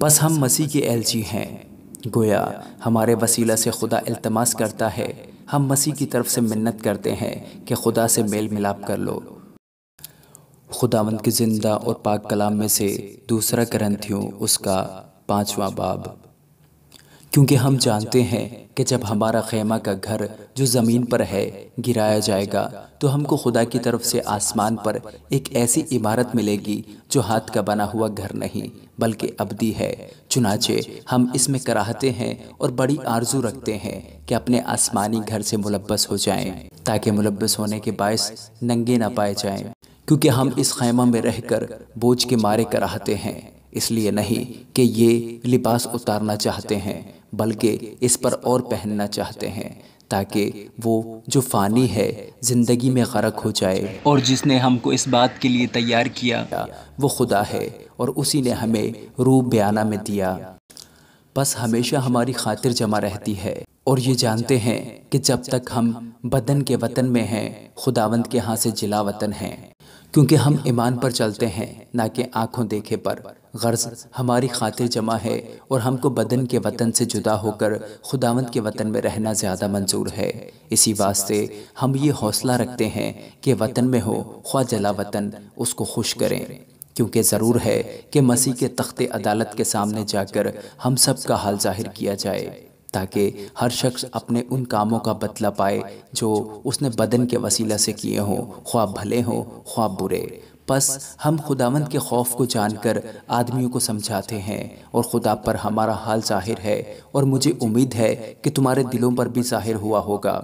بس ہم مسیح کے LG ہیں، گویا ہمارے وسیلہ سے خدا التماس کرتا ہے، ہم مسیح کی طرف سے منت کرتے ہیں کہ خدا سے میل ملاپ کر لو۔ خداوند کے زندہ اور پاک کلام میں سے دوسرا کرنتھیوں اس کا 5واں باب۔ کیونکہ ہم جانتے ہیں کہ جب ہمارا خیمہ کا گھر جو زمین پر ہے گرایا جائے گا تو ہم کو خدا کی طرف سے آسمان پر ایک ایسی عمارت ملے گی جو ہاتھ کا بنا ہوا گھر نہیں بلکہ ابدی ہے۔ چنانچہ ہم اس میں کراہتے ہیں اور بڑی آرزو رکھتے ہیں کہ اپنے آسمانی گھر سے ملبس ہو جائیں، تاکہ ملبس ہونے کے باعث ننگے نہ پائے جائیں۔ کیونکہ ہم اس خیمہ میں رہ کر بوجھ کے مارے کراہتے ہیں، اس لیے نہیں کہ یہ لباس اتارنا چاہتے ہیں بلکہ اس پر اور پہننا چاہتے ہیں، تاکہ وہ جو فانی ہے زندگی میں غرق ہو جائے، اور جس نے ہم کو اس بات کے لیے تیار کیا وہ خدا ہے، اور اسی نے ہمیں روح بیانہ میں دیا۔ بس ہمیشہ ہماری خاطر جمع رہتی ہے اور یہ جانتے ہیں کہ جب تک ہم بدن کے وطن میں ہیں خداوند کے ہاں سے جلا وطن ہیں، کیونکہ ہم ایمان پر چلتے ہیں نہ کہ آنکھوں دیکھے پر۔ غرض ہماری خاطر جمع ہے اور ہم کو بدن کے وطن سے جدا ہو کر خداوند کے وطن میں رہنا زیادہ منظور ہے۔ اسی واسطے ہم یہ حوصلہ رکھتے ہیں کہ وطن میں ہو خواہ جلا وطن اس کو خوش کریں، کیونکہ ضرور ہے کہ مسیح کے تخت عدالت کے سامنے جا کر ہم سب کا حال ظاہر کیا جائے، تاکہ ہر شخص اپنے ان کاموں کا بدلہ پائے جو اس نے بدن کے وسیلہ سے کیے ہوں، خواہ بھلے ہوں خواہ برے۔ بس ہم خداوند کے خوف کو جان کر آدمیوں کو سمجھاتے ہیں، اور خدا پر ہمارا حال ظاہر ہے، اور مجھے امید ہے کہ تمہارے دلوں پر بھی ظاہر ہوا ہوگا۔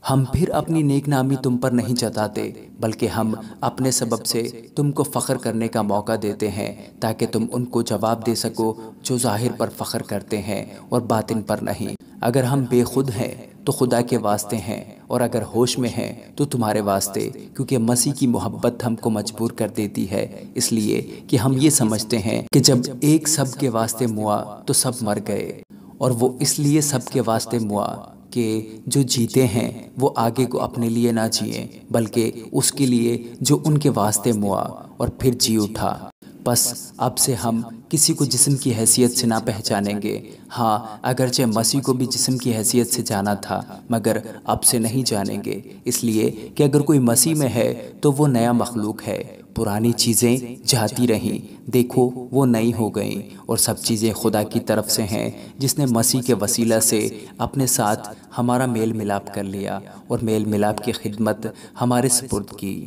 ہم پھر اپنی نیک نامی تم پر نہیں جتاتے بلکہ ہم اپنے سبب سے تم کو فخر کرنے کا موقع دیتے ہیں، تاکہ تم ان کو جواب دے سکو جو ظاہر پر فخر کرتے ہیں اور باطن پر نہیں۔ اگر ہم بے خود ہیں تو خدا کے واسطے ہیں، اور اگر ہوش میں ہیں تو تمہارے واسطے، کیونکہ مسیح کی محبت ہم کو مجبور کر دیتی ہے، اس لیے کہ ہم یہ سمجھتے ہیں کہ جب ایک سب کے واسطے موا تو سب مر گئے، اور وہ اس لیے سب کے واسطے موا کہ جو جیتے ہیں وہ آگے کو اپنے لیے نہ جئیں بلکہ اس کے لیے جو ان کے واسطے موا اور پھر جی اٹھا۔ بس اب سے ہم کسی کو جسم کی حیثیت سے نہ پہچانیں گے، ہاں اگرچہ مسیح کو بھی جسم کی حیثیت سے جانا تھا مگر اب سے نہیں جانیں گے، اس لیے کہ اگر کوئی مسیح میں ہے تو وہ نیا مخلوق ہے، پرانی چیزیں جاتی رہیں، دیکھو وہ نئی ہو گئیں، اور سب چیزیں خدا کی طرف سے ہیں جس نے مسیح کے وسیلہ سے اپنے ساتھ ہمارا میل ملاپ کر لیا اور میل ملاپ کی خدمت ہمارے سپرد کی۔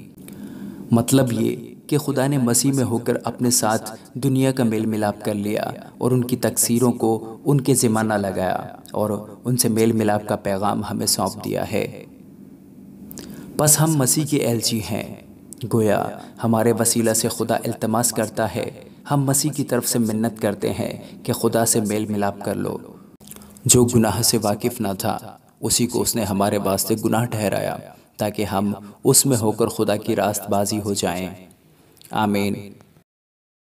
مطلب یہ کہ خدا نے مسیح میں ہو کر اپنے ساتھ دنیا کا میل ملاپ کر لیا اور ان کی تقصیروں کو ان کے ذمہ نہ لگایا، اور ان سے میل ملاپ کا پیغام ہمیں سونپ دیا ہے۔ بس ہم مسیح کے LG ہیں، گویا ہمارے وسیلہ سے خدا التماس کرتا ہے، ہم مسیح کی طرف سے منت کرتے ہیں کہ خدا سے میل ملاپ کر لو۔ جو گناہ سے واقف نہ تھا اسی کو اس نے ہمارے واسطے گناہ ٹھہرایا، تاکہ ہم اس میں ہو کر خدا کی راست بازی ہو جائیں۔ آمین۔